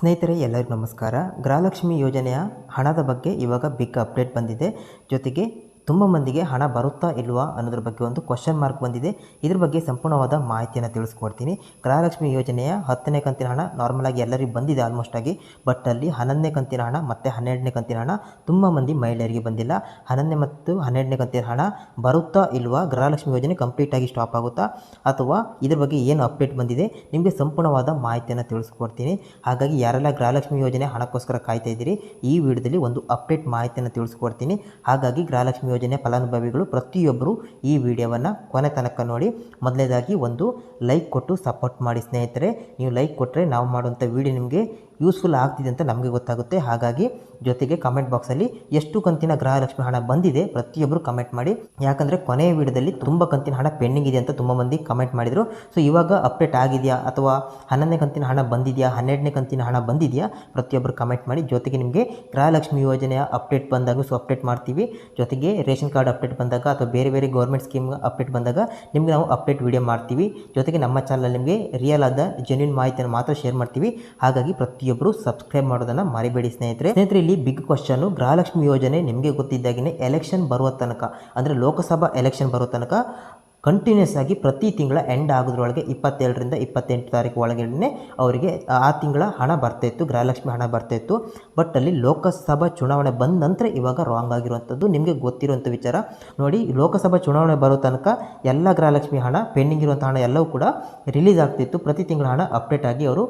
ಸ್ನೇಹಿತರೆ ಎಲ್ಲರಿಗೂ ನಮಸ್ಕಾರ. ಗೃಹಲಕ್ಷ್ಮಿ ಯೋಜನೆಯ ಹಣದ ಬಗ್ಗೆ ಇವಾಗ ಬಿಗ್ ಅಪ್ಡೇಟ್ ಬಂದಿದೆ. ಜೊತೆಗೆ ತುಂಬ ಮಂದಿಗೆ ಹಣ ಬರುತ್ತಾ ಇಲ್ವಾ ಅನ್ನೋದ್ರ ಬಗ್ಗೆ ಒಂದು ಕ್ವಶನ್ ಮಾರ್ಕ್ ಬಂದಿದೆ. ಇದ್ರ ಬಗ್ಗೆ ಸಂಪೂರ್ಣವಾದ ಮಾಹಿತಿಯನ್ನು ತಿಳಿಸ್ಕೊಡ್ತೀನಿ. ಗೃಹಲಕ್ಷ್ಮಿ ಯೋಜನೆಯ 10ನೇ ಕಂತಿನ ಹಣ ನಾರ್ಮಲಾಗಿ ಎಲ್ಲರಿಗೂ ಬಂದಿದೆ ಆಲ್ಮೋಸ್ಟ್ ಆಗಿ. ಬಟ್ ಅಲ್ಲಿ 11ನೇ ಕಂತಿನ ಹಣ ಮತ್ತು 12ನೇ ಕಂತಿನ ಹಣ ತುಂಬ ಮಂದಿ ಮಹಿಳೆಯರಿಗೆ ಬಂದಿಲ್ಲ. 11ನೇ ಮತ್ತು 12ನೇ ಕಂತಿನ ಹಣ ಬರುತ್ತಾ ಇಲ್ವಾ, ಗೃಹಲಕ್ಷ್ಮಿ ಯೋಜನೆ ಕಂಪ್ಲೀಟಾಗಿ ಸ್ಟಾಪ್ ಆಗುತ್ತಾ ಅಥವಾ ಇದ್ರ ಬಗ್ಗೆ ಏನು ಅಪ್ಡೇಟ್ ಬಂದಿದೆ ನಿಮಗೆ ಸಂಪೂರ್ಣವಾದ ಮಾಹಿತಿಯನ್ನು ತಿಳಿಸ್ಕೊಡ್ತೀನಿ. ಹಾಗಾಗಿ ಯಾರೆಲ್ಲ ಗೃಹಲಕ್ಷ್ಮಿ ಯೋಜನೆ ಹಣಕ್ಕೋಸ್ಕರ ಕಾಯ್ತಾ ಇದ್ದೀರಿ, ಈ ವಿಡಿಯೋದಲ್ಲಿ ಒಂದು ಅಪ್ಡೇಟ್ ಮಾಹಿತಿಯನ್ನು ತಿಳಿಸ್ಕೊಡ್ತೀನಿ. ಹಾಗಾಗಿ ಗೃಹಲಕ್ಷ್ಮಿ ಯೋಜನೆ ಫಲಾನುಭವಿಗಳು ಪ್ರತಿಯೊಬ್ಬರು ಈ ವಿಡಿಯೋವನ್ನು ಕೊನೆ ತನಕ ನೋಡಿ. ಮೊದಲನೇದಾಗಿ ಒಂದು ಲೈಕ್ ಕೊಟ್ಟು ಸಪೋರ್ಟ್ ಮಾಡಿ ಸ್ನೇಹಿತರೆ. ನೀವು ಲೈಕ್ ಕೊಟ್ಟರೆ ನಾವು ಮಾಡುವಂಥ ವಿಡಿಯೋ ನಿಮಗೆ ಯೂಸ್ಫುಲ್ ಆಗ್ತಿದೆ ಅಂತ ನಮಗೆ ಗೊತ್ತಾಗುತ್ತೆ. ಹಾಗಾಗಿ ಜೊತೆಗೆ ಕಮೆಂಟ್ ಬಾಕ್ಸಲ್ಲಿ ಎಷ್ಟು ಕಂತಿನ ಗೃಹಲಕ್ಷ್ಮಿ ಹಣ ಬಂದಿದೆ ಪ್ರತಿಯೊಬ್ಬರು ಕಮೆಂಟ್ ಮಾಡಿ. ಯಾಕಂದರೆ ಕೊನೆಯ ವಿಡಿಯೋದಲ್ಲಿ ತುಂಬ ಕಂತಿನ ಹಣ ಪೆಂಡಿಂಗ್ ಇದೆ ಅಂತ ತುಂಬ ಮಂದಿ ಕಮೆಂಟ್ ಮಾಡಿದರು. ಸೊ ಇವಾಗ ಅಪ್ಡೇಟ್ ಆಗಿದೆಯಾ ಅಥವಾ 11ನೇ ಕಂತಿನ ಹಣ ಬಂದಿದೆಯಾ, 12ನೇ ಕಂತಿನ ಹಣ ಬಂದಿದೆಯಾ ಪ್ರತಿಯೊಬ್ಬರು ಕಮೆಂಟ್ ಮಾಡಿ. ಜೊತೆಗೆ ನಿಮಗೆ ಗೃಹಲಕ್ಷ್ಮಿ ಯೋಜನೆಯ ಅಪ್ಡೇಟ್ ಬಂದಾಗ ಅಪ್ಡೇಟ್ ಮಾಡ್ತೀವಿ. ಜೊತೆಗೆ ರೇಷನ್ ಕಾರ್ಡ್ ಅಪ್ಡೇಟ್ ಬಂದಾಗ ಅಥವಾ ಬೇರೆ ಬೇರೆ ಗೌರ್ಮೆಂಟ್ ಸ್ಕೀಮ್ ಅಪ್ಡೇಟ್ ಬಂದಾಗ ನಿಮಗೆ ನಾವು ಅಪ್ಡೇಟ್ ವಿಡಿಯೋ ಮಾಡ್ತೀವಿ. ಜೊತೆಗೆ ನಮ್ಮ ಚಾನಲ್ ನಿಮಗೆ ರಿಯಲ್ ಆದ ಜೆನ್ಯೂನ್ ಮಾಹಿತಿಯನ್ನು ಮಾತ್ರ ಶೇರ್ ಮಾಡ್ತೀವಿ. ಹಾಗಾಗಿ ಪ್ರತಿಯೊಬ್ಬರು ಸಬ್ಸ್ಕ್ರೈಬ್ ಮಾಡೋದನ್ನು ಮರಿಬೇಡಿ ಸ್ನೇಹಿತರೆ. ಇಲ್ಲಿ ಬಿಗ್ ಕ್ವಶನ್, ಗೃಹಲಕ್ಷ್ಮಿ ಯೋಜನೆ ನಿಮಗೆ ಗೊತ್ತಿದ್ದಾಗೇ ಎಲೆಕ್ಷನ್ ಬರುವ ತನಕ, ಅಂದರೆ ಲೋಕಸಭಾ ಎಲೆಕ್ಷನ್ ಬರೋ ತನಕ ಕಂಟಿನ್ಯೂಸ್ ಆಗಿ ಪ್ರತಿ ತಿಂಗಳ ಎಂಡ್ ಆಗೋದ್ರೊಳಗೆ 27ರಿಂದ 28 ತಾರೀಕು ಒಳಗಡೆ ಅವರಿಗೆ ಆ ತಿಂಗಳ ಹಣ ಬರ್ತಾಯಿತ್ತು, ಗೃಹಲಕ್ಷ್ಮಿ ಹಣ ಬರ್ತಾಯಿತ್ತು. ಬಟ್ ಅಲ್ಲಿ ಲೋಕಸಭಾ ಚುನಾವಣೆ ಬಂದ ನಂತರ ಇವಾಗ ರಾಂಗ್ ಆಗಿರುವಂಥದ್ದು ನಿಮಗೆ ಗೊತ್ತಿರುವಂಥ ವಿಚಾರ. ನೋಡಿ, ಲೋಕಸಭಾ ಚುನಾವಣೆ ಬರೋ ತನಕ ಎಲ್ಲ ಗೃಹಲಕ್ಷ್ಮಿ ಹಣ ಪೆಂಡಿಂಗ್ ಇರುವಂಥ ಹಣ ಎಲ್ಲವೂ ಕೂಡ ರಿಲೀಸ್ ಆಗ್ತಿತ್ತು. ಪ್ರತಿ ತಿಂಗಳ ಹಣ ಅಪ್ಡೇಟ್ ಆಗಿ ಅವರು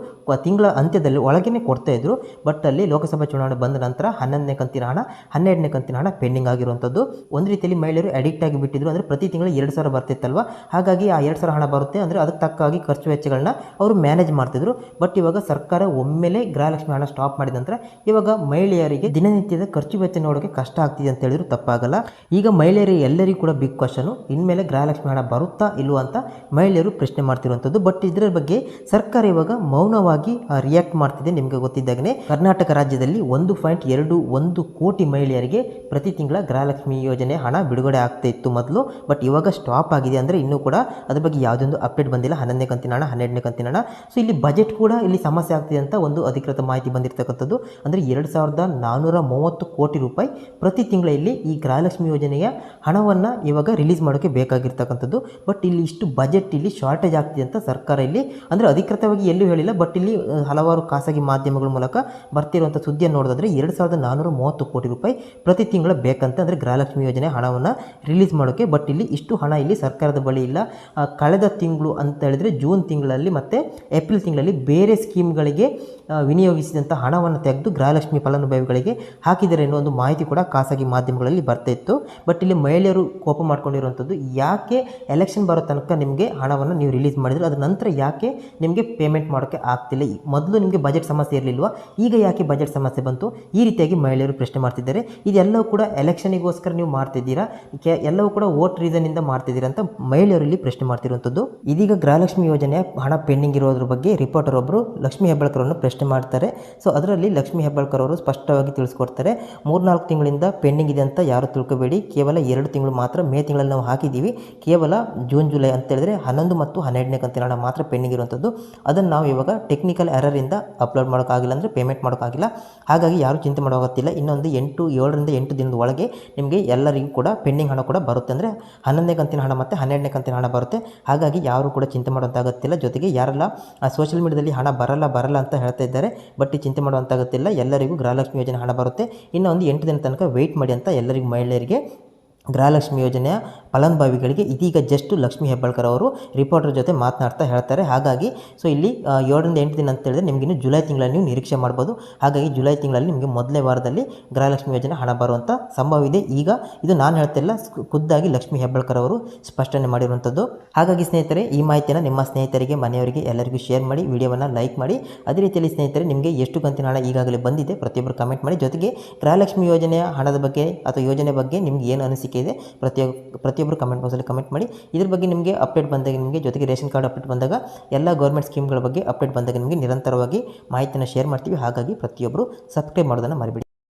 ತಿಂಗಳ ಅಂತ್ಯದಲ್ಲಿ ಒಳಗೇ ಕೊಡ್ತಾಯಿದ್ರು. ಬಟ್ ಅಲ್ಲಿ ಲೋಕಸಭಾ ಚುನಾವಣೆ ಬಂದ ನಂತರ 11ನೇ ಕಂತಿನ ಹಣ 12ನೇ ಕಂತಿನ ಹಣ ಪೆಂಡಿಂಗ್ ಆಗಿರುವಂಥದ್ದು. ಒಂದು ರೀತಿಯಲ್ಲಿ ಮಹಿಳೆಯರು ಅಡಿಕ್ಟ್ ಆಗಿ ಬಿಟ್ಟಿದ್ರು. ಅಂದರೆ ಪ್ರತಿ ತಿಂಗಳು 2,000 ಬರ್ತಿತ್ತು ಅಲ್ವಾ, ಹಾಗಾಗಿ ಆ 2,000 ಹಣ ಬರುತ್ತೆ ಅಂದರೆ ಅದಕ್ಕೆ ತಕ್ಕಾಗಿ ಖರ್ಚು ವೆಚ್ಚಗಳನ್ನ ಅವರು ಮ್ಯಾನೇಜ್ ಮಾಡ್ತಿದ್ರು. ಬಟ್ ಇವಾಗ ಸರ್ಕಾರ ಒಮ್ಮೆಲೆ ಗೃಹಲಕ್ಷ್ಮಿ ಹಣ ಸ್ಟಾಪ್ ಮಾಡಿದ ನಂತರ ಇವಾಗ ಮಹಿಳೆಯರಿಗೆ ದಿನನಿತ್ಯದ ಖರ್ಚು ವೆಚ್ಚ ನೋಡೋಕೆ ಕಷ್ಟ ಆಗ್ತಿದೆ ಅಂತ ಹೇಳಿದ್ರು ತಪ್ಪಾಗಲ್ಲ. ಈಗ ಮಹಿಳೆಯರಿಗೆ ಎಲ್ಲರಿಗೂ ಕೂಡ ಬಿಗ್ ಕ್ವಶನು, ಇನ್ಮೇಲೆ ಗೃಹಲಕ್ಷ್ಮಿ ಹಣ ಬರುತ್ತಾ ಇಲ್ವಾ ಅಂತ ಮಹಿಳೆಯರು ಪ್ರಶ್ನೆ ಮಾಡ್ತಿರುವಂಥದ್ದು. ಬಟ್ ಇದರ ಬಗ್ಗೆ ಸರ್ಕಾರ ಇವಾಗ ಮೌನವಾಗಿ ರಿಯಾಕ್ಟ್ ಮಾಡ್ತಿದೆ. ನಿಮಗೆ ಗೊತ್ತಿದ್ದಾಗನೇ ಕರ್ನಾಟಕ ರಾಜ್ಯದಲ್ಲಿ 1.21 ಕೋಟಿ ಮಹಿಳೆಯರಿಗೆ ಪ್ರತಿ ತಿಂಗಳ ಗೃಹಲಕ್ಷ್ಮಿ ಯೋಜನೆ ಹಣ ಬಿಡುಗಡೆ ಆಗ್ತಾ ಇತ್ತು ಮೊದಲು. ಬಟ್ ಇವಾಗ ಸ್ಟಾಪ್ ಆಗಿದೆ. ಅಂದರೆ ಇನ್ನೂ ಕೂಡ ಅದ್ರ ಬಗ್ಗೆ ಯಾವುದೊಂದು ಅಪ್ಡೇಟ್ ಬಂದಿಲ್ಲ. 11ನೇ ಕಂತಿನ ಹಣ, 12ನೇ ಕಂತಿನ ಹಣ. ಸೊ ಇಲ್ಲಿ ಬಜೆಟ್ ಕೂಡ ಇಲ್ಲಿ ಸಮಸ್ಯೆ ಆಗ್ತಿದೆ ಅಂತ ಒಂದು ಅಧಿಕೃತ ಮಾಹಿತಿ ಬಂದಿರತಕ್ಕಂಥದ್ದು. ಅಂದರೆ 2,430 ಕೋಟಿ ರೂಪಾಯಿ ಪ್ರತಿ ತಿಂಗಳ ಇಲ್ಲಿ ಈ ಗೃಹಲಕ್ಷ್ಮಿ ಯೋಜನೆಯ ಹಣವನ್ನು ಇವಾಗ ರಿಲೀಸ್ ಮಾಡೋಕ್ಕೆ ಬೇಕಾಗಿರ್ತಕ್ಕಂಥದ್ದು. ಬಟ್ ಇಲ್ಲಿ ಇಷ್ಟು ಬಜೆಟ್ ಇಲ್ಲಿ ಶಾರ್ಟೇಜ್ ಆಗ್ತಿದೆ ಅಂತ ಸರ್ಕಾರ ಇಲ್ಲಿ, ಅಂದರೆ ಅಧಿಕೃತವಾಗಿ ಎಲ್ಲೂ ಹೇಳಿಲ್ಲ, ಬಟ್ ಇಲ್ಲಿ ಹಲವಾರು ಖಾಸಗಿ ಮಾಧ್ಯಮಗಳ ಮೂಲಕ ಬರ್ತಿರುವಂಥ ಸುದ್ದಿಯನ್ನು ನೋಡಿದ್ರೆ 2,430 ಕೋಟಿ ರೂಪಾಯಿ ಪ್ರತಿ ತಿಂಗಳ ಬೇಕಂತ, ಅಂದರೆ ಗೃಹಲಕ್ಷ್ಮಿ ಯೋಜನೆ ಹಣವನ್ನು ರಿಲೀಸ್ ಮಾಡೋಕ್ಕೆ. ಬಟ್ ಇಲ್ಲಿ ಇಷ್ಟು ಹಣ ಇಲ್ಲಿ ಸರ್ಕಾರದ ಬಳಿ ಇಲ್ಲ. ಕಳೆದ ತಿಂಗಳು ಅಂತ ಹೇಳಿದರೆ ಜೂನ್ ತಿಂಗಳಲ್ಲಿ ಮತ್ತು ಏಪ್ರಿಲ್ ತಿಂಗಳಲ್ಲಿ ಬೇರೆ ಸ್ಕೀಮ್ಗಳಿಗೆ ವಿನಿಯೋಗಿಸಿದಂಥ ಹಣವನ್ನು ತೆಗೆದು ಗೃಹಲಕ್ಷ್ಮಿ ಫಲಾನುಭವಿಗಳಿಗೆ ಹಾಕಿದರೆ ಎನ್ನುವ ಒಂದು ಮಾಹಿತಿ ಕೂಡ ಖಾಸಗಿ ಮಾಧ್ಯಮಗಳಲ್ಲಿ ಬರ್ತಾ ಇತ್ತು. ಬಟ್ ಇಲ್ಲಿ ಮಹಿಳೆಯರು ಕೋಪ ಮಾಡ್ಕೊಂಡಿರುವಂಥದ್ದು, ಯಾಕೆ ಎಲೆಕ್ಷನ್ ಬರೋ ತನಕ ನಿಮಗೆ ಹಣವನ್ನು ನೀವು ರಿಲೀಸ್ ಮಾಡಿದ್ರು, ಅದರ ನಂತರ ಯಾಕೆ ನಿಮಗೆ ಪೇಮೆಂಟ್ ಮಾಡೋಕ್ಕೆ ಆಗ್ತಿಲ್ಲ? ಮೊದಲು ನಿಮಗೆ ಬಜೆಟ್ ಸಮಸ್ಯೆ ಇರಲಿಲ್ವಾ, ಈಗ ಯಾಕೆ ಬಜೆಟ್ ಸಮಸ್ಯೆ ಬಂತು? ಈ ರೀತಿಯಾಗಿ ಮಹಿಳೆಯರು ಪ್ರಶ್ನೆ ಮಾಡ್ತಿದ್ದಾರೆ. ಇದೆಲ್ಲವೂ ಕೂಡ ಎಲೆಕ್ಷನಿಗೋಸ್ಕರ ನೀವು ಮಾಡ್ತಿದ್ದೀರಾ, ಎಲ್ಲವೂ ಕೂಡ ವೋಟ್ ರೀಸನ್ನಿಂದ ಮಾಡ್ತಿದ್ದೀರಾ ಅಂತ ಮಹಿಳೆಯರಲ್ಲಿ ಪ್ರಶ್ನೆ ಮಾಡ್ತಿರುವಂಥದ್ದು. ಇದೀಗ ಗೃಹಲಕ್ಷ್ಮಿ ಯೋಜನೆಯ ಹಣ ಪೆಂಡಿಂಗ್ ಇರೋದ್ರ ಬಗ್ಗೆ ರಿಪೋರ್ಟರ್ ಒಬ್ಬರು ಲಕ್ಷ್ಮೀ ಹೆಬ್ಬಾಳ್ಕರ್ ಅವರನ್ನು ಪ್ರಶ್ನೆ ಮಾಡ್ತಾರೆ. ಸೊ ಅದರಲ್ಲಿ ಲಕ್ಷ್ಮೀ ಹೆಬ್ಬಾಳ್ಕರ್ ಅವರು ಸ್ಪಷ್ಟವಾಗಿ ತಿಳಿಸ್ಕೊಡ್ತಾರೆ, 3-4 ತಿಂಗಳಿಂದ ಪೆಂಡಿಂಗ್ ಇದೆ ಅಂತ ಯಾರು ತಿಳ್ಕೊಬೇಡಿ. ಕೇವಲ 2 ತಿಂಗಳು ಮಾತ್ರ, ಮೇ ತಿಂಗಳಲ್ಲಿ ನಾವು ಹಾಕಿದ್ದೀವಿ. ಕೇವಲ ಜೂನ್ ಜುಲೈ ಅಂತ ಹೇಳಿದ್ರೆ 11 ಮತ್ತು 12ನೇ ಕಂತಿನ ಹಣ ಮಾತ್ರ ಪೆಂಡಿಂಗ್ ಇರುವಂಥದ್ದು. ಅದನ್ನು ನಾವು ಇವಾಗ ಟೆಕ್ನಿಕಲ್ ಎರರಿಂದ ಅಪ್ಲೋಡ್ ಮಾಡೋಕ್ಕಾಗಿಲ್ಲ, ಅಂದರೆ ಪೇಮೆಂಟ್ ಮಾಡೋಕ್ಕಾಗಿಲ್ಲ. ಹಾಗಾಗಿ ಯಾರು ಚಿಂತೆ ಮಾಡೋಕ್ಕಾಗ್ತಿಲ್ಲ. ಇನ್ನೊಂದು 7ರಿಂದ 8 ದಿನದ ಒಳಗೆ ನಿಮಗೆ ಎಲ್ಲರಿಗೂ ಕೂಡ ಪೆಂಡಿಂಗ್ ಹಣ ಕೂಡ ಬರುತ್ತೆ. ಅಂದರೆ 11ನೇ ಕಂತಿನ ಹಣ ಮತ್ತು 12ನೇ ಕಂತಿನ ಹಣ ಬರುತ್ತೆ. ಹಾಗಾಗಿ ಯಾರು ಕೂಡ ಚಿಂತೆ ಮಾಡುವಂತಾಗುತ್ತಿಲ್ಲ. ಜೊತೆಗೆ ಯಾರೆಲ್ಲ ಸೋಷಿಯಲ್ ಮೀಡಿಯಾದಲ್ಲಿ ಹಣ ಬರಲ್ಲ ಅಂತ ಹೇಳ್ತಾ ಇದ್ದಾರೆ, ಬಟ್ ಚಿಂತೆ ಮಾಡುವಂತಾಗುತ್ತಿಲ್ಲ. ಎಲ್ಲರಿಗೂ ಗೃಹಲಕ್ಷ್ಮಿ ಯೋಜನೆ ಹಣ ಬರುತ್ತೆ. ಇನ್ನು ಒಂದು 8 ದಿನ ತನಕ ವೆಯ್ಟ್ ಮಾಡಿ ಅಂತ ಎಲ್ಲರಿಗೂ ಮಹಿಳೆಯರಿಗೆ, ಗೃಹಲಕ್ಷ್ಮಿ ಯೋಜನೆಯ ಫಲಾನುಭವಿಗಳಿಗೆ ಇದೀಗ ಜಸ್ಟ್ ಲಕ್ಷ್ಮೀ ಹೆಬ್ಬಾಳ್ಕರ್ ಅವರು ರಿಪೋರ್ಟರ್ ಜೊತೆ ಮಾತನಾಡ್ತಾ ಹೇಳ್ತಾರೆ. ಹಾಗಾಗಿ ಸೊ ಇಲ್ಲಿ 7ರಿಂದ 8 ದಿನ ಅಂತ ಹೇಳಿದ್ರೆ ನಿಮಗಿನ್ನು ಜುಲೈ ತಿಂಗಳಲ್ಲಿ ನೀವು ನಿರೀಕ್ಷೆ ಮಾಡ್ಬೋದು. ಹಾಗಾಗಿ ಜುಲೈ ತಿಂಗಳಲ್ಲಿ ನಿಮಗೆ ಮೊದಲನೇ ವಾರದಲ್ಲಿ ಗೃಹಲಕ್ಷ್ಮಿ ಯೋಜನೆ ಹಣ ಬರುವಂಥ ಸಂಭವ ಇದೆ. ಈಗ ಇದು ನಾನು ಹೇಳ್ತಿಲ್ಲ, ಖುದ್ದಾಗಿ ಲಕ್ಷ್ಮೀ ಹೆಬ್ಬಾಳ್ಕರ್ ಅವರು ಸ್ಪಷ್ಟನೆ ಮಾಡಿರುವಂಥದ್ದು. ಹಾಗಾಗಿ ಸ್ನೇಹಿತರೆ, ಈ ಮಾಹಿತಿಯನ್ನು ನಿಮ್ಮ ಸ್ನೇಹಿತರಿಗೆ, ಮನೆಯವರಿಗೆ ಎಲ್ಲರಿಗೂ ಶೇರ್ ಮಾಡಿ, ವಿಡಿಯೋವನ್ನು ಲೈಕ್ ಮಾಡಿ. ಅದೇ ರೀತಿಯಲ್ಲಿ ಸ್ನೇಹಿತರೆ, ನಿಮಗೆ ಎಷ್ಟು ಕಂತಿನ ಹಣ ಈಗಾಗಲೇ ಬಂದಿದೆ ಪ್ರತಿಯೊಬ್ಬರು ಕಮೆಂಟ್ ಮಾಡಿ. ಜೊತೆಗೆ ಗೃಹಲಕ್ಷ್ಮಿ ಯೋಜನೆಯ ಹಣದ ಬಗ್ಗೆ ಅಥವಾ ಯೋಜನೆ ಬಗ್ಗೆ ನಿಮ್ಗೆ ಏನು ಅನಿಸಿಕೆ ಇದೆ ಪ್ರತಿಯೊಬ್ಬರು ಕಮೆಂಟ್ ಬಾಕ್ಸಲ್ಲಿ ಕಮೆಂಟ್ ಮಾಡಿ. ಇದ್ರ ಬಗ್ಗೆ ನಿಮಗೆ ಅಪ್ಡೇಟ್ ಬಂದಾಗ, ನಿಮಗೆ ಜೊತೆಗೆ ರೇಷನ್ ಕಾರ್ಡ್ ಅಪ್ಡೇಟ್ ಬಂದಾಗ, ಎಲ್ಲ ಗೌರ್ಮೆಂಟ್ ಸ್ಕೀಮ್ಗಳ ಬಗ್ಗೆ ಅಪ್ಡೇಟ್ ಬಂದಾಗ ನಿಮಗೆ ನಿರಂತರವಾಗಿ ಮಾಹಿತಿಯನ್ನು ಶೇರ್ ಮಾಡ್ತೀವಿ. ಹಾಗಾಗಿ ಪ್ರತಿಯೊಬ್ಬರು ಸಬ್ಸ್ಕ್ರೈಬ್ ಮಾಡೋದನ್ನು ಮರಿಬೇಡಿ.